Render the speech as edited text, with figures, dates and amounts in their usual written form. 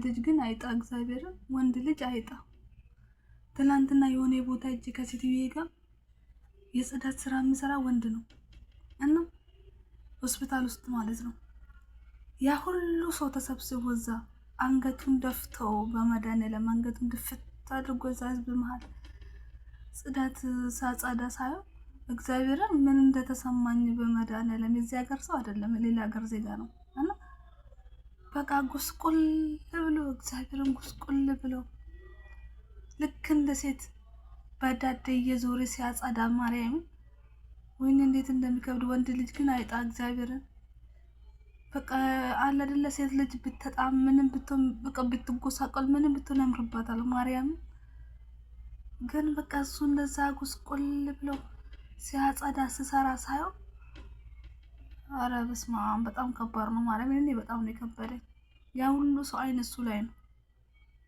ልጅ ግን አይጣ እግዚአብሔርን ወንድ ልጅ አይጣ። ትላንትና የሆነ ቦታ እጅ ከሴትዬ ጋር የጽዳት ስራ የሚሰራ ወንድ ነው እና ሆስፒታል ውስጥ ማለት ነው። ያ ሁሉ ሰው ተሰብስቦ እዛ አንገቱን ደፍተው በመድኃኒዓለም አንገቱን ድፍት አድርጎ እዛ ህዝብ መሀል ጽዳት ሳጸዳ ሳየው እግዚአብሔርን ምን እንደተሰማኝ በመድኃኒዓለም። የዚህ ሀገር ሰው አይደለም ሌላ ሀገር ዜጋ ነው እና በቃ ጉስቁል ብሎ እግዚአብሔርን ጉስቁል ብሎ ልክ እንደ ሴት በዳዴ እየዞረ ሲያጸዳ ማርያም ወይኔ እንዴት እንደሚከብድ። ወንድ ልጅ ግን አይጣ እግዚአብሔርን በቃ አለ አይደለ ሴት ልጅ ብትጣም ምንም ብትሆን በቃ ብትጎሳቆል ምንም ብትሆን ያምርባታል ማርያም። ግን በቃ እሱ እንደዛ ጉስቁል ብሎ ሲያጸዳ ሲሰራ ሳየው አረ በስመ አብ በጣም ከባድ ነው ማርያም። እኔ በጣም ነው የከበደኝ። ያ ሁሉ ሰው አይን እሱ ላይ ነው።